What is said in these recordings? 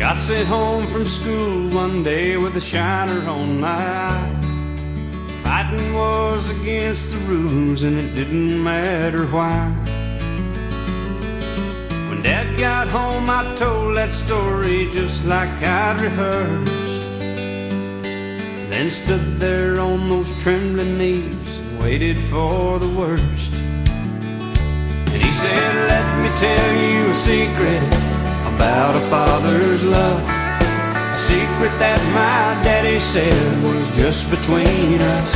Got sent home from school one day with a shiner on my eye. Fighting was against the rules and it didn't matter why. When Dad got home I told that story just like I'd rehearsed, then stood there on those trembling knees and waited for the worst. And he said, let me tell you a secret about a father's love, a secret that my daddy said was just between us.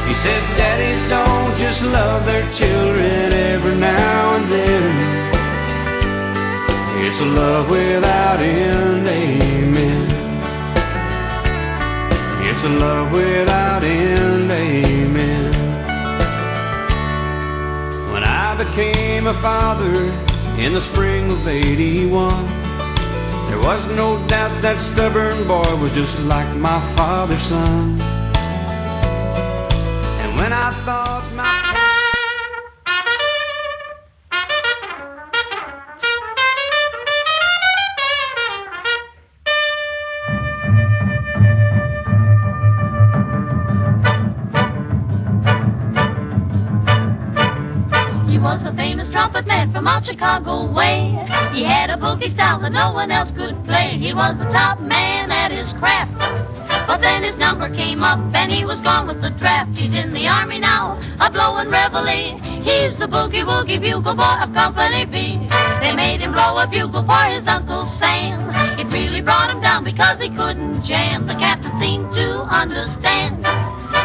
He said, daddies don't just love their children every now and then. It's a love without end, amen. It's a love without end, amen. When I became a father in the spring of '81, there was no doubt that stubborn boy was just like my father's son. And when I thought He was a famous trumpet man from out Chicago way. He had a boogie style that no one else could play. He was the top man at his craft, but then his number came up and he was gone with the draft. He's in the army now, a-blowin' reveille. He's the boogie-woogie bugle boy of Company B. They made him blow a bugle for his Uncle Sam. It really brought him down because he couldn't jam. The captain seemed to understand,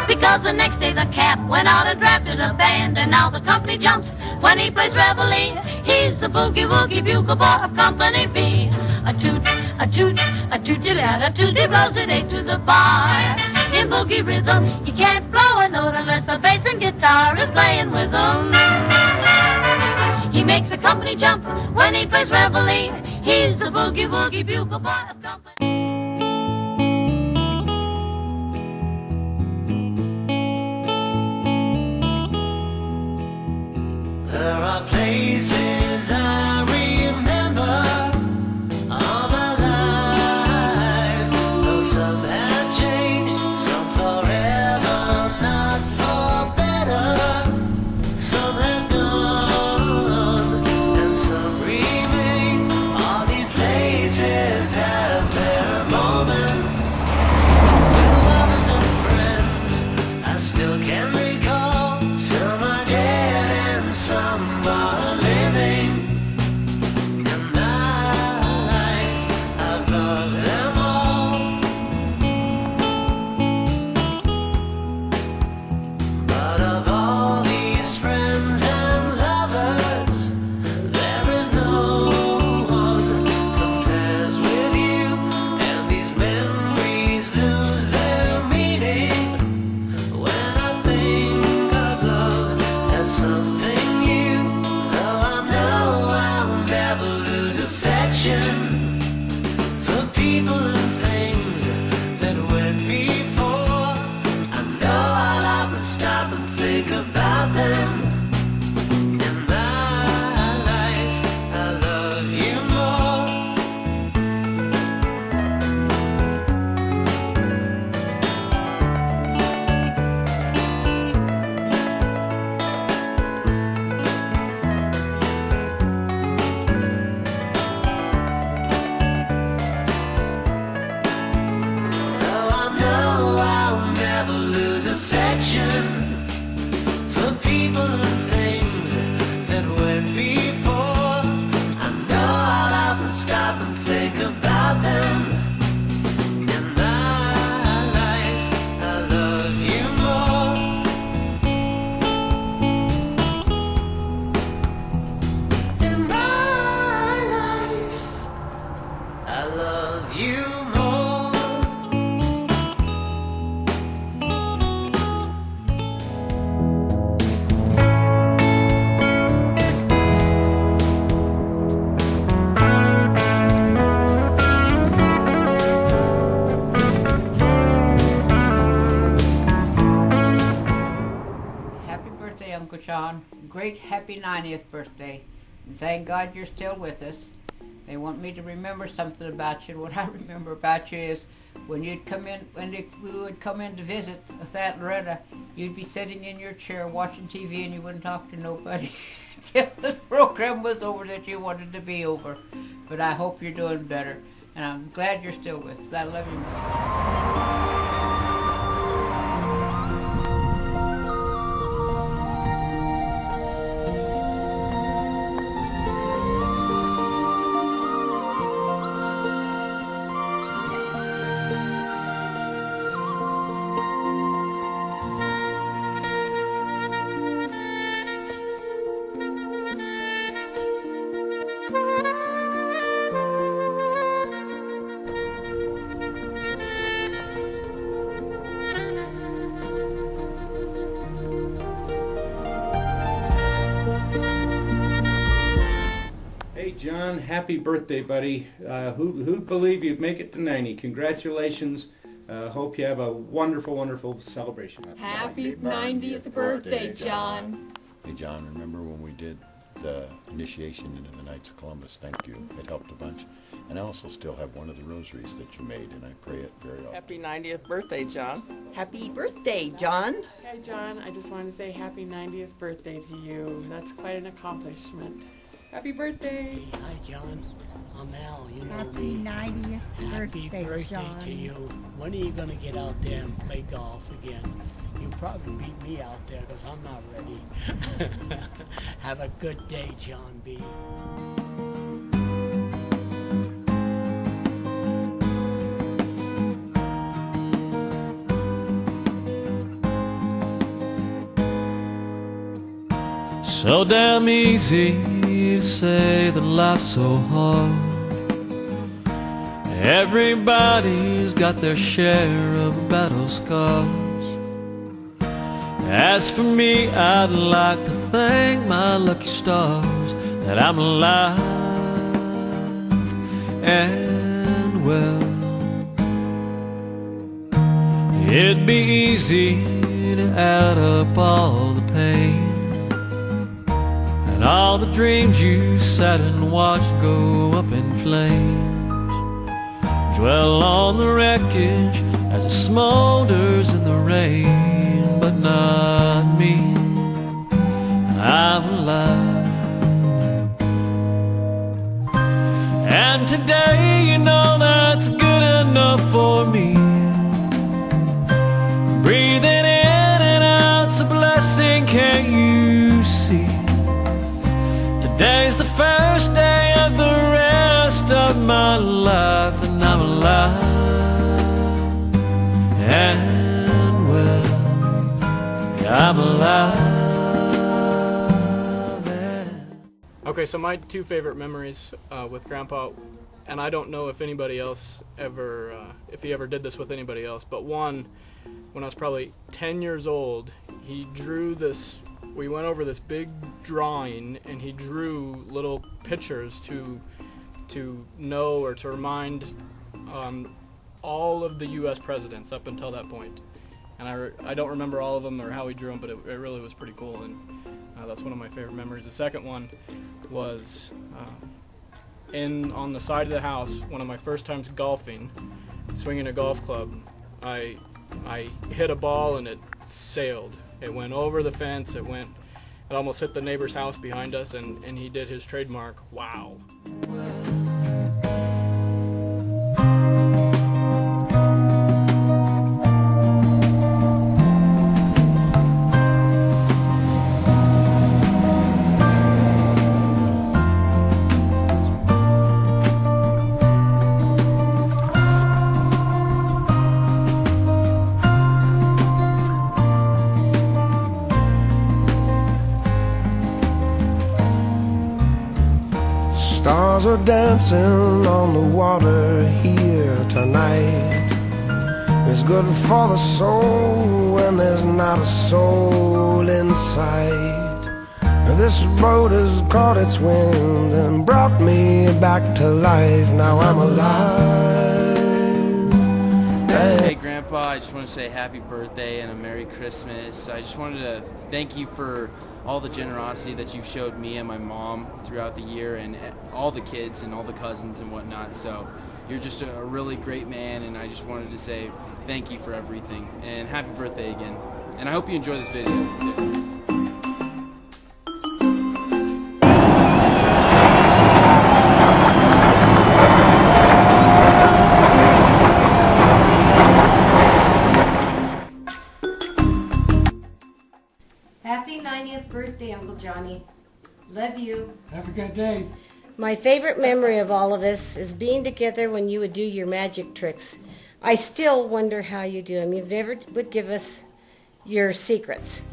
because the next day the cap went out and drafted a band. And now the company jumps when he plays reveille. He's the boogie-woogie bugle boy of Company B. A toot, a toot, a tooty-lad, a tooty blows it eight to the bar. In boogie rhythm, he can't blow a note unless the bass and guitar is playing with him. He makes a company jump when he plays reveille. He's the boogie-woogie bugle boy of Company. There are places I remember all my life, though some have changed, some forever, not for better. Some have gone and some remain. All these places have their moments with lovers and friends I still can recall. Some are dead and some are living. In my life, I've loved them all. But of all these friends and lovers, there is no one compares with you. And these memories lose their meaning when I think of love as something new. Though I know I'll never lose affection for people and things that went before. I know I'll often stop and think about them. In my life, I love you more. Though I know I'll never lose affection for people and things that went before. I know I'll often stop and think about them. In my life, I love you more. In my life, I love you more. Happy birthday, Uncle John. Great happy 90th birthday. And thank God you're still with us. They want me to remember something about you. And what I remember about you is when you'd come in, we would come in to visit with Aunt Loretta, you'd be sitting in your chair watching TV and you wouldn't talk to nobody until the program was over that you wanted to be over. But I hope you're doing better, and I'm glad you're still with us. I love you more. Hey John, happy birthday, buddy. Who'd believe you'd make it to 90? Congratulations. Hope you have a wonderful, wonderful celebration. Happy 90th birthday, John. Hey John, remember when we did the initiation into the Knights of Columbus? Thank you. It helped a bunch. And I also still have one of the rosaries that you made, and I pray it very often. Happy 90th birthday, John. Happy birthday, John. Hey, John, I just wanted to say happy 90th birthday to you. That's quite an accomplishment. Happy birthday. Hi, John. I'm Al. You know Happy me. 90th Happy birthday John. to you. When are you going to get out there and play golf again? You probably beat me out there because I'm not ready. Have a good day, John B. So damn easy to say that life's so hard. Everybody's got their share of battle scars. As for me, I'd like to thank my lucky stars that I'm alive and well. It'd be easy to add up all the pain and all the dreams you sat and watched go up in flames. Dwell on the wreckage as it smolders in the rain, but not me. I'm alive. And today, you know that's good enough for me. Breathing in and out's a blessing, can't you see? Today's the first day of the rest of my life, and I'm alive and well. Yeah, I'm alive. Okay, so my two favorite memories with Grandpa, and I don't know if anybody else ever, if he ever did this with anybody else, but one, when I was probably 10 years old, he drew this. We went over this big drawing, and he drew little pictures to know or to remind all of the U.S. presidents up until that point. And I don't remember all of them or how he drew them, but it really was pretty cool, and that's one of my favorite memories. The second one was on the side of the house, one of my first times golfing, swinging a golf club. I hit a ball and it sailed. It went over the fence, it almost hit the neighbor's house behind us, and he did his trademark, wow. Stars are dancing on the water here tonight. It's good for the soul when there's not a soul in sight. This boat has caught its wind and brought me back to life. Now I'm alive. Hey, Grandpa, I just want to say happy birthday and a Merry Christmas. I just wanted to thank you for all the generosity that you've showed me and my mom throughout the year, and all the kids and all the cousins and whatnot. So you're just a really great man, and I just wanted to say thank you for everything, and happy birthday again. And I hope you enjoy this video too. Happy 90th birthday, Uncle Johnny. Love you. Have a good day. My favorite memory of all of us is being together when you would do your magic tricks. I still wonder how you do them. You never would give us your secrets.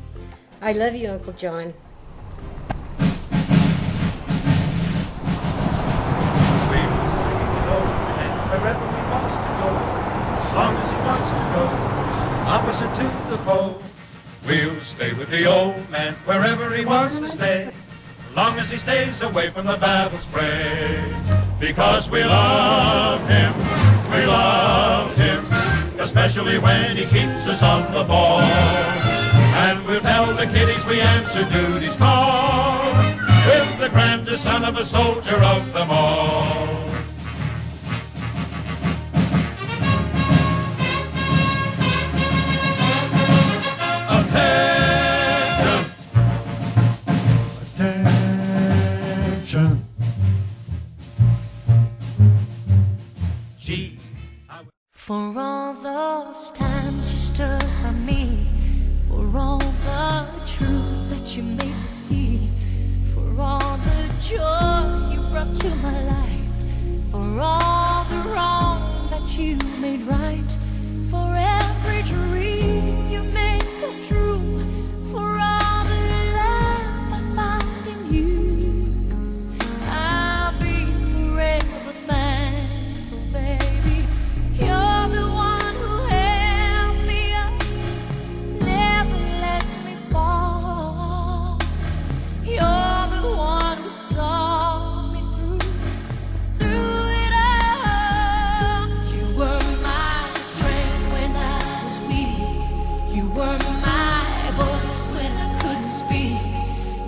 I love you, Uncle John. Wherever he wants to go, as long as he wants to go, opposite to the pole. We'll stay with the old man wherever he wants to stay, as long as he stays away from the battle spray. Because we love him, especially when he keeps us on the ball. And we'll tell the kiddies we answer duty's call, with the grandest son of a soldier of them all. Attention. Gee, For all those times you stood by me, for all the truth that you made me see, for all the joy you brought to my life, for all the wrong that you made right, for every dream you made come true, for all the love I found in you, I'll be forever thankful, baby. You're the one who held me up, never let me fall. You're the one who saw me through it all. You were my strength when I was weak. You were my voice when I couldn't speak.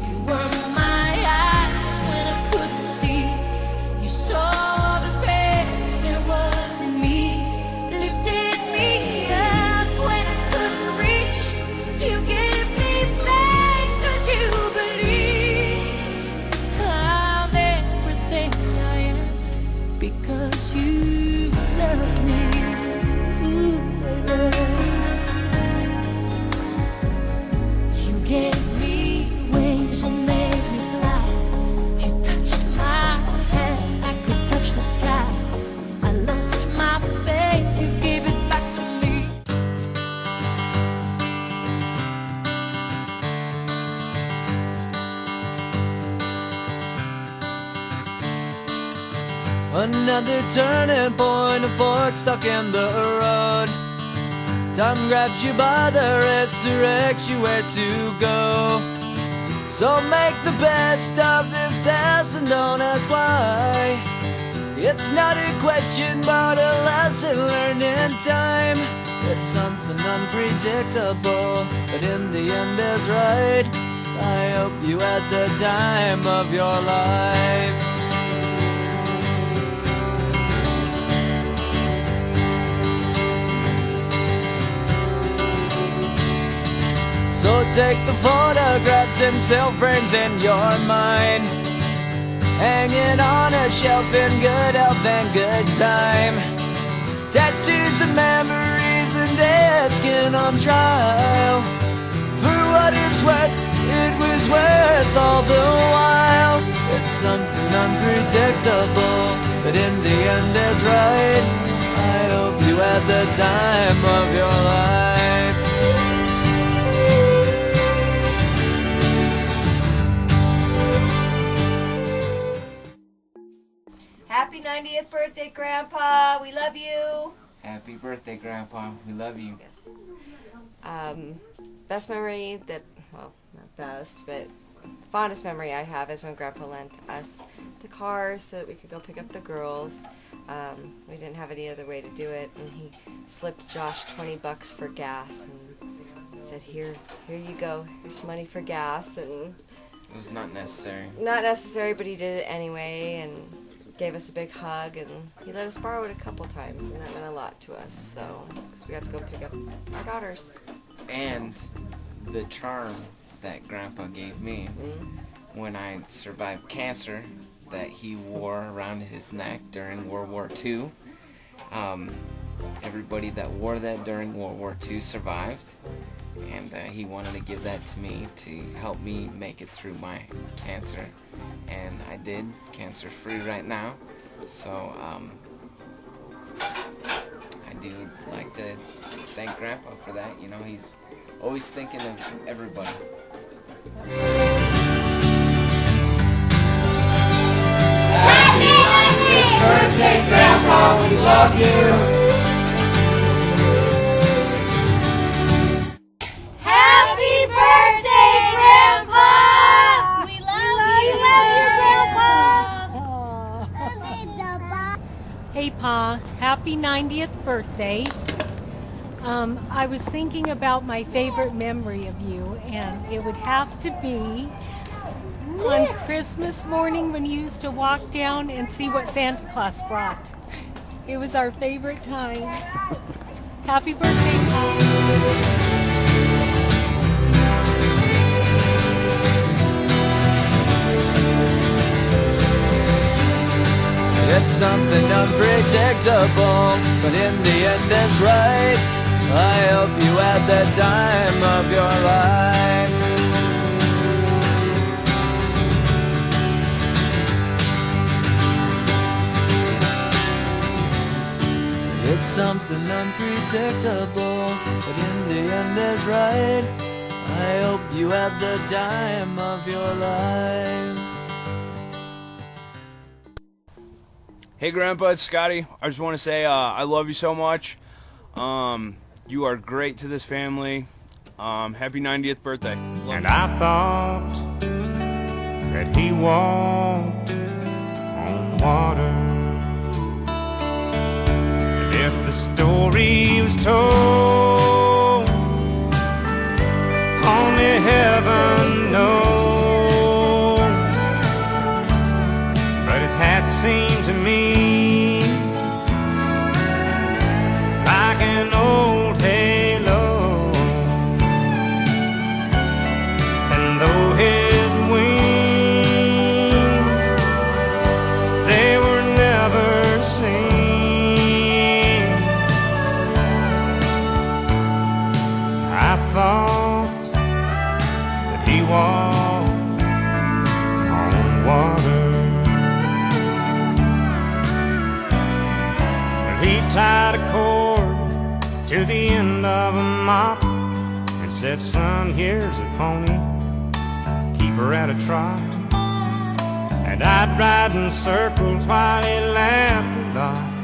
You were my eyes when I couldn't see. You saw the best there was in me, lifted me up when I couldn't reach. You gave me faith 'cause you believe I'm everything I am because you loved me. Ooh, you gave me wings and made me fly. You touched my hand, I could touch the sky. I lost my faith, you gave it back to me. Another turning point, a fork stuck in the road. Time grabs you by the wrist, directs you where to go. So make the best of this test and don't ask why. It's not a question but a lesson learned in time. It's something unpredictable, but in the end is right. I hope you had the time of your life. So take the photographs and still frames in your mind, hanging on a shelf in good health and good time. Tattoos of memories and dead skin on trial. For what it's worth, it was worth all the while. It's something unpredictable, but in the end is right. I hope you had the time of your life. Happy 90th birthday, Grandpa. We love you. Happy birthday, Grandpa. We love you. Best memory that, well, not best, but fondest memory I have is when Grandpa lent us the car so that we could go pick up the girls. We didn't have any other way to do it, and he slipped Josh $20 for gas and said, here you go, here's money for gas. And It was not necessary. not necessary, but he did it anyway, and gave us a big hug, and he let us borrow it a couple times, and that meant a lot to us, so, because we have to go pick up our daughters. And the charm that Grandpa gave me when I survived cancer that he wore around his neck during World War II. Everybody that wore that during World War II survived, and he wanted to give that to me to help me make it through my cancer, and I did, cancer-free right now. So I do like to thank Grandpa for that. You know, he's always thinking of everybody. Birthday, Grandpa, we love you. Happy birthday, Grandpa! We love you, Grandpa! Hey, Pa, happy 90th birthday. I was thinking about my favorite memory of you, and it would have to be on Christmas morning when you used to walk down and see what Santa Claus brought. It was our favorite time. Happy birthday, Pa. It's something unpredictable, but in the end it's right. I hope you had the time of your life. It's something unpredictable, but in the end is right. I hope you had the time of your life. Hey Grandpa, it's Scotty. I just want to say I love you so much. You are great to this family. Happy 90th birthday. And I thought that he walked on water. And if the story was told, only heaven knows. But his hat seemed to me like an old halo, and though his wings, they were never seen, I thought that he walked on water. He tied a cord to the end of a mop and said, son, here's a pony, keep her at a trot. And I'd ride in circles while he laughed a lot.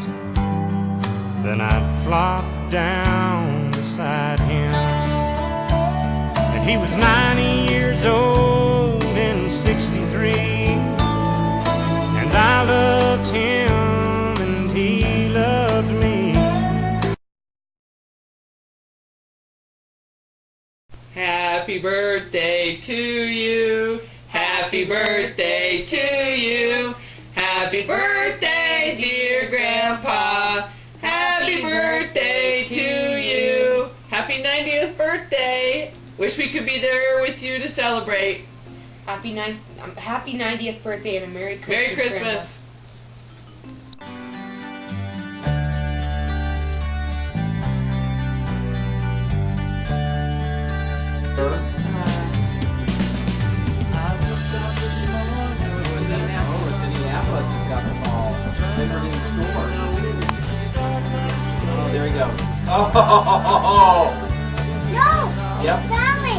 Then I'd flop down beside him. And he was 90 years old in 63, and I loved him and he loved me. Happy birthday to you. Happy birthday to you. Happy birthday, dear Grandpa. Happy birthday to you. Happy 90th birthday. Wish we could be there with you to celebrate. Happy 90th birthday and a Merry Christmas. Merry Christmas. Grandpa. It's Indianapolis has got the ball. They didn't score. Oh, there he goes. Oh! No! Yep. Valley!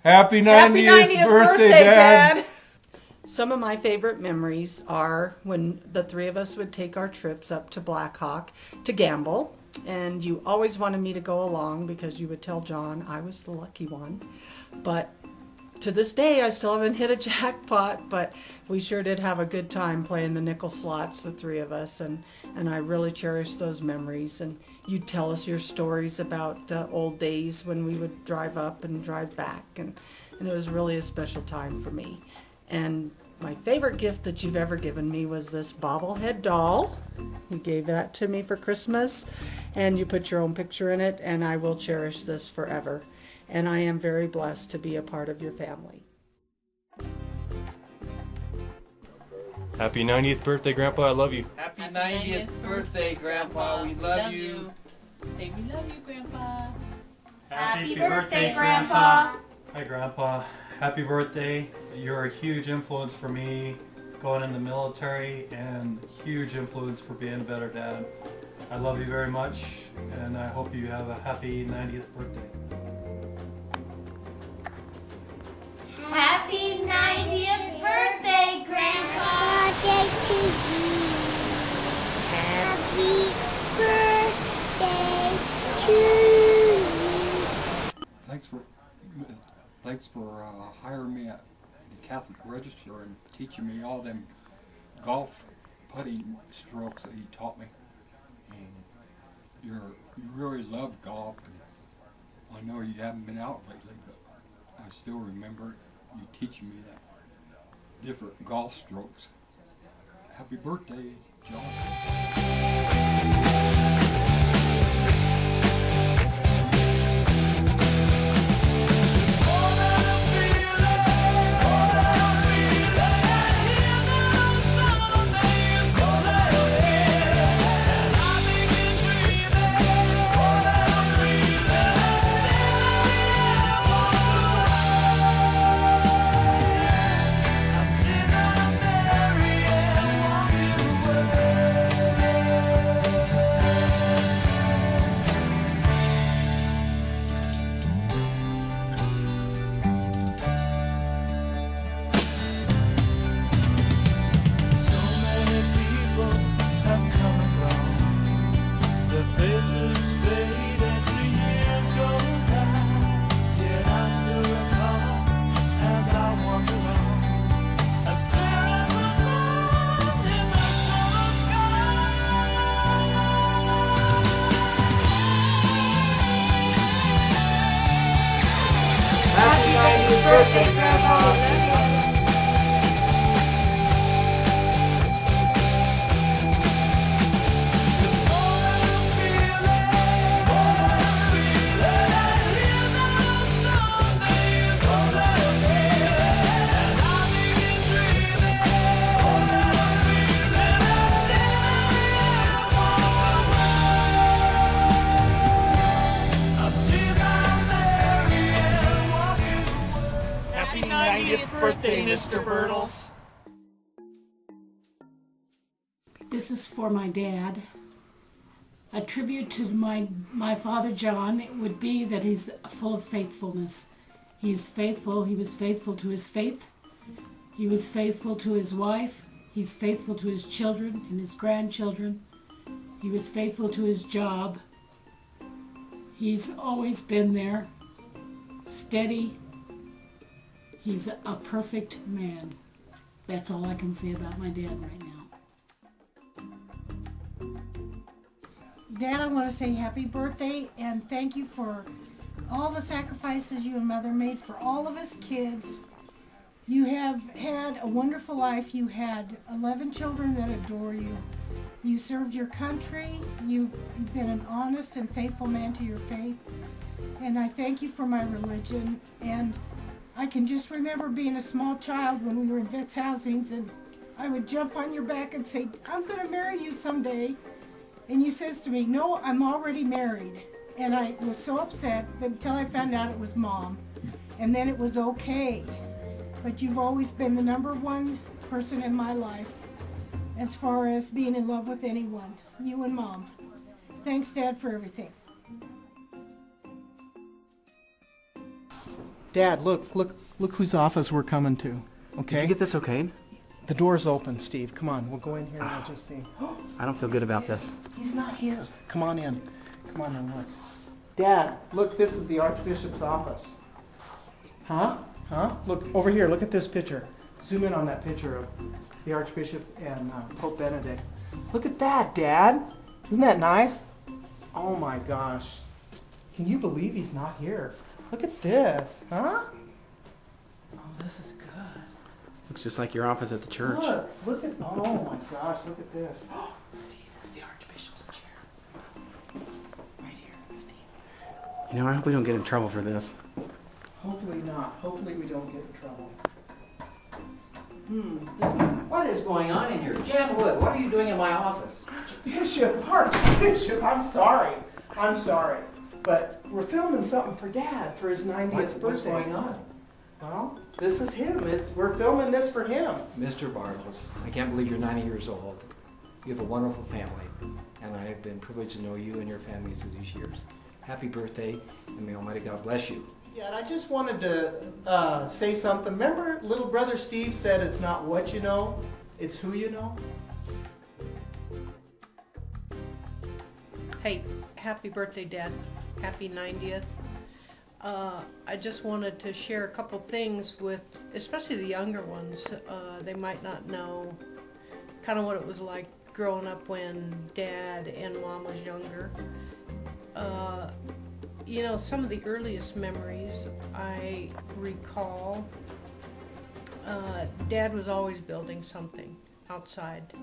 Happy 90th birthday, Dad. Some of my favorite memories are when the three of us would take our trips up to Black Hawk to gamble. And you always wanted me to go along because you would tell John I was the lucky one. But to this day, I still haven't hit a jackpot, but we sure did have a good time playing the nickel slots, the three of us, and I really cherish those memories. And you'd tell us your stories about old days when we would drive up and drive back, and it was really a special time for me. And my favorite gift that you've ever given me was this bobblehead doll. You gave that to me for Christmas, and you put your own picture in it, and I will cherish this forever. And I am very blessed to be a part of your family. Happy 90th birthday, Grandpa. I love you. Happy 90th birthday, Grandpa. We love you. Say we love you, Grandpa. Happy birthday, Grandpa. Hi, Grandpa. Happy birthday. You're a huge influence for me going in the military and huge influence for being a better dad. I love you very much, and I hope you have a happy 90th birthday. Happy 90th birthday, Grandpa. Birthday to you. Happy birthday to you. Thanks for hiring me at the Catholic Register and teaching me all them golf putting strokes that you taught me. And you really love golf. And I know you haven't been out lately, but I still remember you teaching me that different golf strokes. Happy birthday, John. Birthday, Grandpa. Happy 90th birthday, Mr. Bertles. This is for my dad. A tribute to my father John would be that he's full of faithfulness. He's faithful. He was faithful to his faith. He was faithful to his wife. He's faithful to his children and his grandchildren. He was faithful to his job. He's always been there, steady. He's a perfect man. That's all I can say about my dad right now. Dad, I want to say happy birthday and thank you for all the sacrifices you and Mother made for all of us kids. You have had a wonderful life. You had 11 children that adore you. You served your country. You've been an honest and faithful man to your faith. And I thank you for my religion. And I can just remember being a small child when we were in vets housings, and I would jump on your back and say, I'm going to marry you someday. And you says to me, no, I'm already married. And I was so upset until I found out it was Mom. And then it was okay. But you've always been the #1 person in my life as far as being in love with anyone, you and Mom. Thanks, Dad, for everything. Dad, look whose office we're coming to. Okay? Did you get this okayed? The door's open, Steve. Come on, we'll go in here and we'll just see. I don't feel good about this. He's not here. Come on in. Come on in, look. Dad, look, this is the Archbishop's office. Huh? Huh? Look, over here, look at this picture. Zoom in on that picture of the Archbishop and Pope Benedict. Look at that, Dad. Isn't that nice? Oh my gosh. Can you believe he's not here? Look at this, huh? Oh, this is good. Looks just like your office at the church. Look at, oh my gosh, look at this. Oh, Steve, it's the Archbishop's chair. Right here, Steve. You know, I hope we don't get in trouble for this. Hopefully not. Hopefully we don't get in trouble. This is, What is going on in here? Jan Wood, what are you doing in my office? Archbishop, I'm sorry. I'm sorry. But we're filming something for Dad for his 90th birthday. What's going on? Well, this is him. We're filming this for him. Mr. Bertles, I can't believe you're 90 years old. You have a wonderful family, and I have been privileged to know you and your families through these years. Happy birthday, and may Almighty God bless you. Yeah, and I just wanted to say something. Remember, little brother Steve said it's not what you know, it's who you know? Hey, happy birthday, Dad. Happy 90th. I just wanted to share a couple things with, especially the younger ones. They might not know kind of what it was like growing up when Dad and Mom was younger. You know, some of the earliest memories I recall, Dad was always building something outside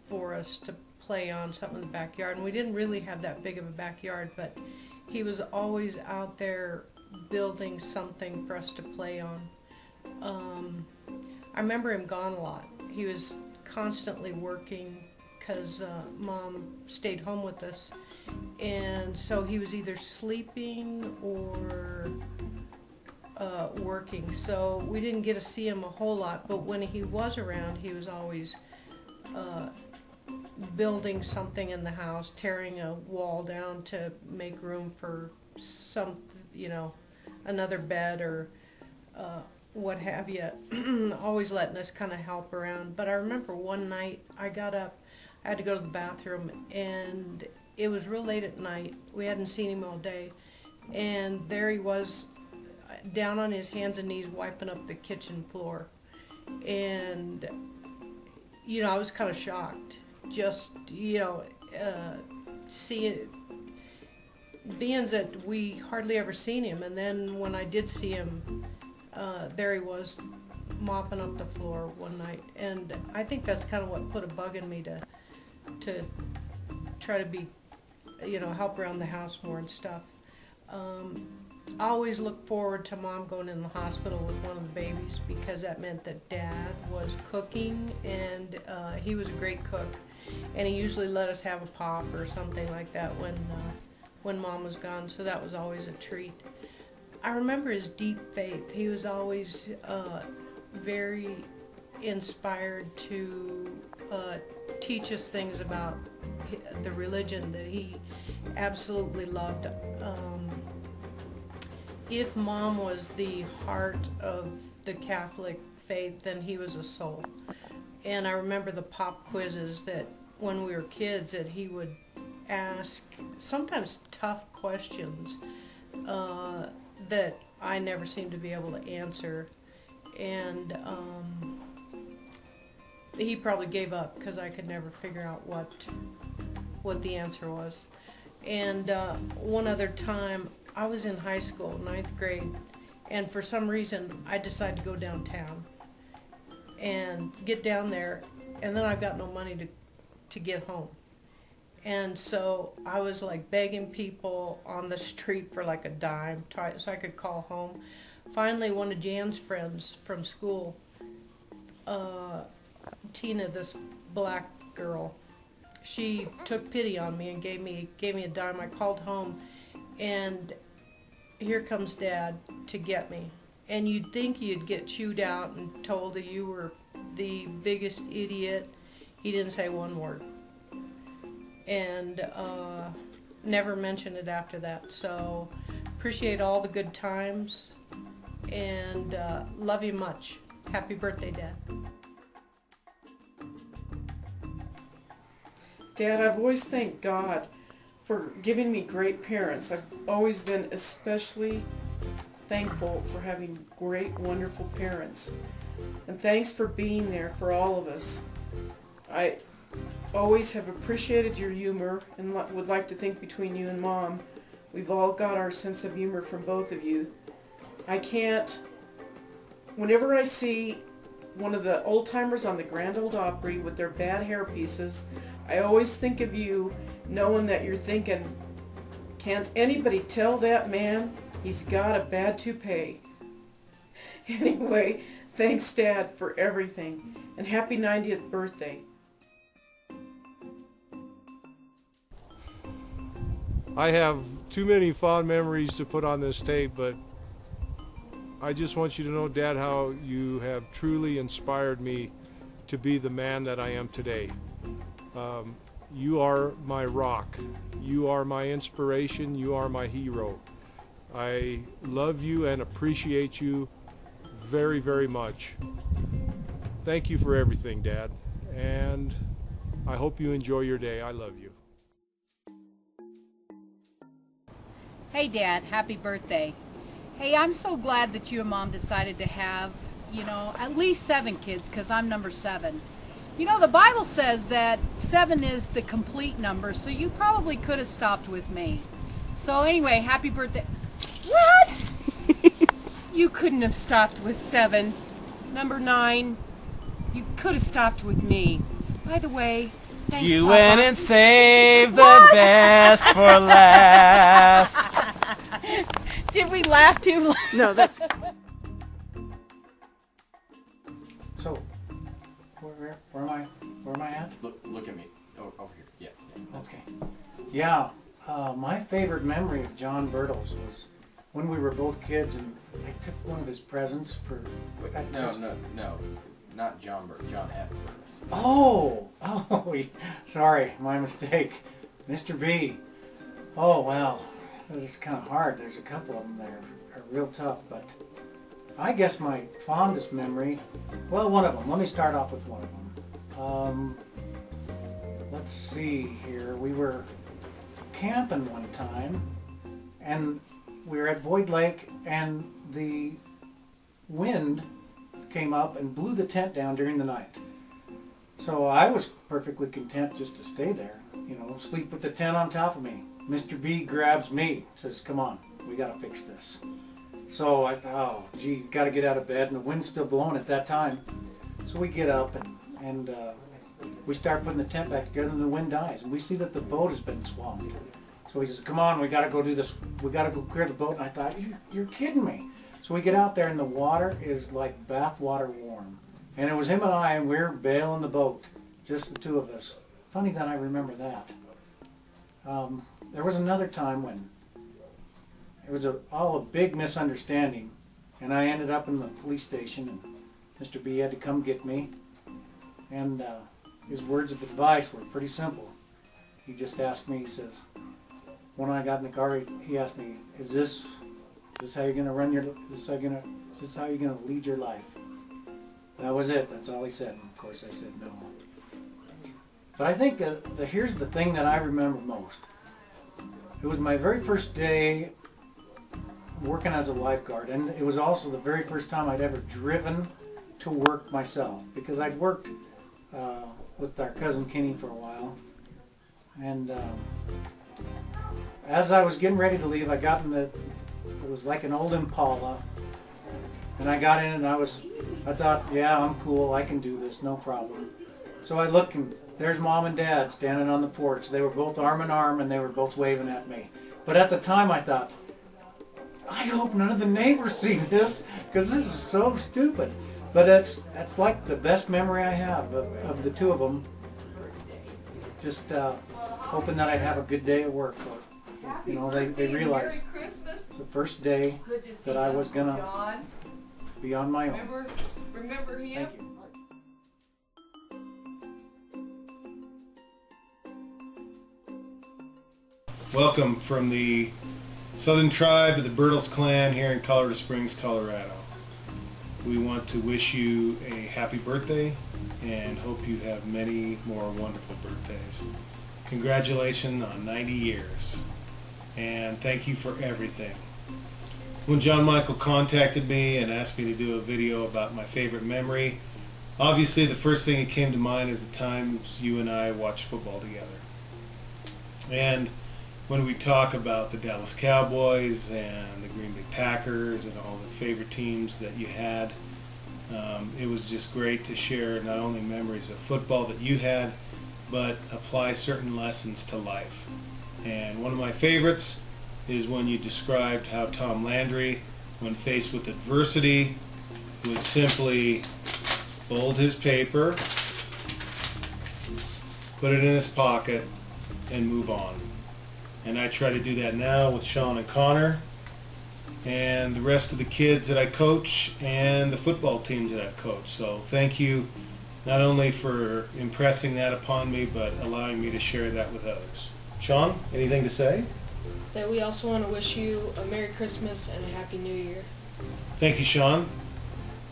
for us to play on, something in the backyard. And we didn't really have that big of a backyard, but he was always out there building something for us to play on. I remember him gone a lot. He was constantly working because Mom stayed home with us. And so he was either sleeping or working. So we didn't get to see him a whole lot, but when he was around, he was always building something in the house, tearing a wall down to make room for some, you know, another bed or what have you. Always letting us kind of help around. But I remember one night I got up, I had to go to the bathroom, and it was real late at night. We hadn't seen him all day. And there he was, down on his hands and knees, wiping up the kitchen floor. And, you know, I was kind of shocked. Just, you know, seeing, being that we hardly ever seen him. And then when I did see him, there he was mopping up the floor one night. And I think that's kind of what put a bug in me to try to be, you know, help around the house more and stuff. I always look forward to Mom going in the hospital with one of the babies because that meant that Dad was cooking, and he was a great cook. And he usually let us have a pop or something like that when Mom was gone, so that was always a treat. I remember his deep faith. He was always very inspired to teach us things about the religion that he absolutely loved. If Mom was the heart of the Catholic faith, then he was a soul. And I remember the pop quizzes that when we were kids that he would ask, sometimes tough questions that I never seemed to be able to answer. And he probably gave up because I could never figure out what the answer was. And one other time, I was in high school, 9th grade, and for some reason I decided to go downtown and get down there, and then I got no money to get home. And so I was like begging people on the street for like a dime so I could call home. Finally, one of Jan's friends from school, Tina, this black girl, she took pity on me and gave me a dime. I called home, and here comes Dad to get me. And you'd think you'd get chewed out and told that you were the biggest idiot. He didn't say one word. And never mentioned it after that. So appreciate all the good times, and love you much. Happy birthday, Dad. Dad, I've always thanked God for giving me great parents. I've always been especially thankful for having great, wonderful parents. And thanks for being there for all of us. I always have appreciated your humor and would like to think between you and Mom, we've all got our sense of humor from both of you. Whenever I see one of the old timers on the Grand Ole Opry with their bad hair pieces, I always think of you, knowing that you're thinking, can't anybody tell that man he's got a bad toupee? Anyway, thanks, Dad, for everything, and happy 90th birthday. I have too many fond memories to put on this tape, but I just want you to know, Dad, how you have truly inspired me to be the man that I am today. You are my rock. You are my inspiration. You are my hero. I love you and appreciate you very, very much. Thank you for everything, Dad, and I hope you enjoy your day. I love you. Hey Dad, happy birthday. Hey, I'm so glad that you and Mom decided to have, at least 7 kids, because I'm number 7. The Bible says that 7 is the complete number, so you probably could have stopped with me. So anyway, happy birthday. What? You couldn't have stopped with 7. Number 9, you could have stopped with me. By the way, thanks, You Papa. went and saved the best for last. Did we laugh too loud? No, that's... So, where am I at? Look at me. Over here. Yeah. Okay. Yeah, my favorite memory of John Bertles was when we were both kids, and I took one of his presents for... No. Not John Bertles. John F. Bertles. Oh, sorry, my mistake. Mr. B. Oh, well, this is kind of hard. There's a couple of them there are real tough, but I guess my fondest memory, well, one of them. Let me start off with one of them. Let's see here. We were camping one time, and we were at Boyd Lake, and the wind came up and blew the tent down during the night. So I was perfectly content just to stay there, sleep with the tent on top of me. Mr. B grabs me, says, come on, we gotta fix this. So I thought, oh, gee, gotta get out of bed, and the wind's still blowing at that time. So we get up and we start putting the tent back together, and the wind dies, and we see that the boat has been swamped. So he says, come on, we gotta go do this, we gotta go clear the boat. And I thought, you're kidding me. So we get out there, and the water is like bath water warm. And it was him and I, and we're bailing the boat, just the two of us. Funny that I remember that. There was another time when it was all a big misunderstanding, and I ended up in the police station, and Mr. B had to come get me. And his words of advice were pretty simple. He just asked me, he says, when I got in the car, he asked me, is this how you're gonna run is this how you're gonna lead your life? That was it. That's all he said. And of course I said no. But I think here's the thing that I remember most. It was my very first day working as a lifeguard, and it was also the very first time I'd ever driven to work myself, because I'd worked with our cousin Kenny for a while. And as I was getting ready to leave, I got in it was like an old Impala, and I got in, and I thought, yeah, I'm cool, I can do this, no problem. So I look, and there's Mom and Dad standing on the porch. They were both arm in arm, and they were both waving at me. But at the time I thought, I hope none of the neighbors see this, because this is so stupid. But that's like the best memory I have of the two of them. Just hoping that I'd have a good day at work. Or, they realized it's the first day that I was going to be on my own. Remember him? Thank you. Welcome from the Southern Tribe of the Bertles clan here in Colorado Springs, Colorado. We want to wish you a happy birthday and hope you have many more wonderful birthdays. congratulations on 90 years. And thank you for everything. When John Michael contacted me and asked me to do a video about my favorite memory, obviously the first thing that came to mind is the times you and I watched football together. And when we talk about the Dallas Cowboys and the Green Bay Packers and all the favorite teams that you had, it was just great to share not only memories of football that you had, but apply certain lessons to life. And one of my favorites is when you described how Tom Landry, when faced with adversity, would simply fold his paper, put it in his pocket, and move on. And I try to do that now with Sean and Connor and the rest of the kids that I coach and the football teams that I coach. So thank you not only for impressing that upon me, but allowing me to share that with others. Sean, anything to say? That we also want to wish you a Merry Christmas and a Happy New Year. Thank you, Sean.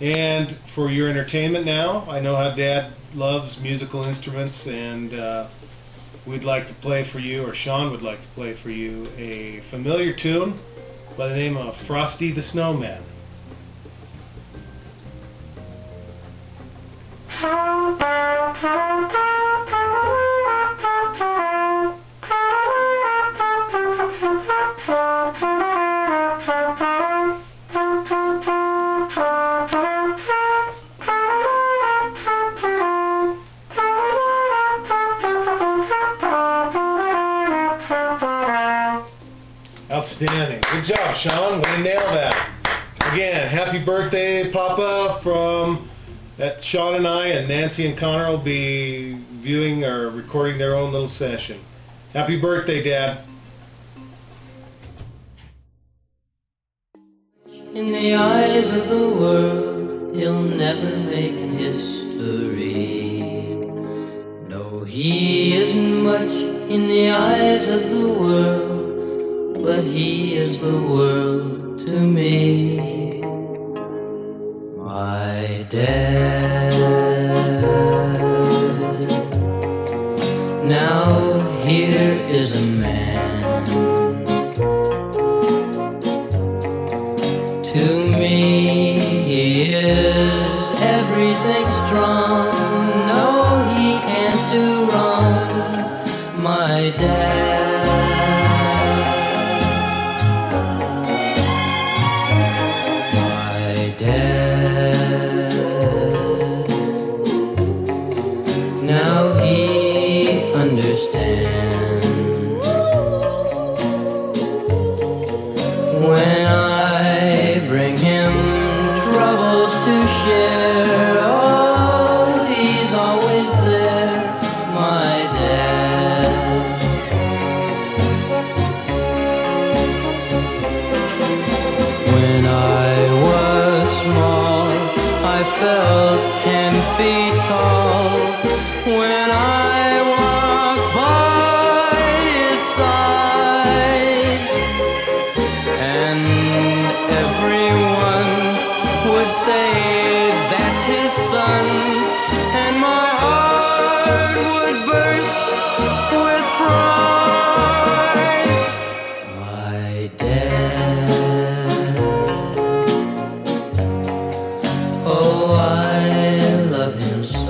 And for your entertainment now, I know how Dad loves musical instruments, and we'd like to play for you, or Sean would like to play for you, a familiar tune by the name of Frosty the Snowman. Outstanding. Good job, Sean. Way to nail that. Again, happy birthday, Papa, from that Sean and I and Nancy and Connor will be viewing or recording their own little session. Happy birthday, Dad. In the eyes of the world, he'll never make history. No, he isn't much in the eyes of the world, but he is the world to me. My dad. Now here is a man. To me he is everything strong. No, he can't do wrong. My dad. Now he understands. When I bring him troubles to share, oh, he's always there, my dad. When I was small, I felt 10 feet tall. When I walked by his side, and everyone would say that's his son, and my heart would burst with pride. My dad, oh, I love him so.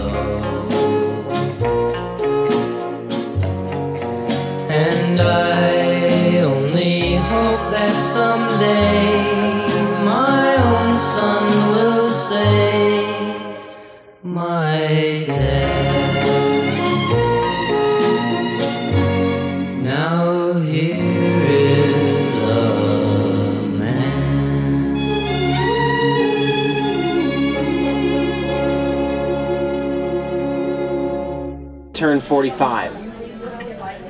And I only hope that someday my own son will say, my dad. Now here is a man. Turn 45.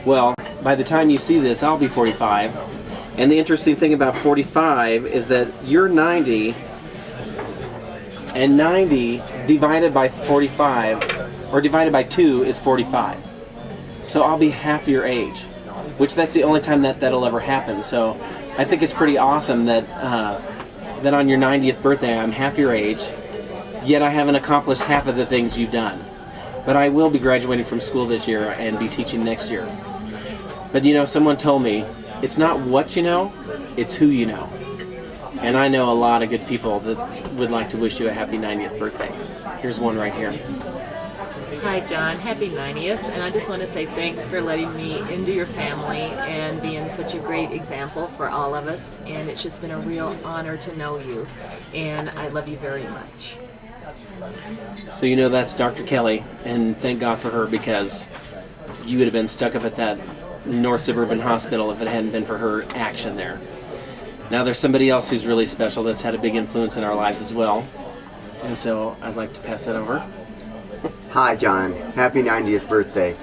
Well, by the time you see this, I'll be 45. And the interesting thing about 45 is that you're 90, and 90 divided by 45, or divided by 2, is 45. So I'll be half your age, which that's the only time that'll ever happen. So I think it's pretty awesome that that on your 90th birthday I'm half your age, yet I haven't accomplished half of the things you've done. but I will be graduating from school this year and be teaching next year. But you know, someone told me, it's not what you know, it's who you know. And I know a lot of good people that would like to wish you a happy 90th birthday. Here's one right here. Hi John, happy 90th, and I just want to say thanks for letting me into your family and being such a great example for all of us, and it's just been a real honor to know you, and I love you very much. So you know that's Dr. Kelly, and thank God for her, because you would have been stuck up at that North Suburban Hospital if it hadn't been for her action there. Now there's somebody else who's really special that's had a big influence in our lives as well, and so I'd like to pass it over. Hi, John. Happy 90th birthday.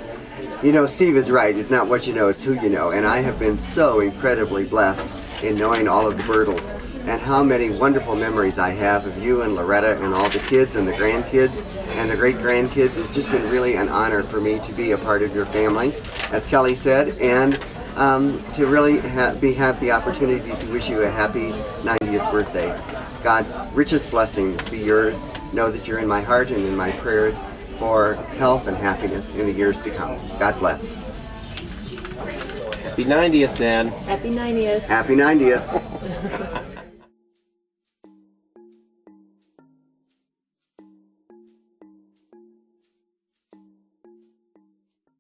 You know, Steve is right. It's not what you know, it's who you know. And I have been so incredibly blessed in knowing all of the Bertles and how many wonderful memories I have of you and Loretta and all the kids and the grandkids and the great-grandkids. It's just been really an honor for me to be a part of your family, as Kelly said, and to really have the opportunity to wish you a happy 90th birthday. God's richest blessings be yours. Know that you're in my heart and in my prayers for health and happiness in the years to come. God bless. Happy 90th, Dad. Happy 90th. Happy 90th.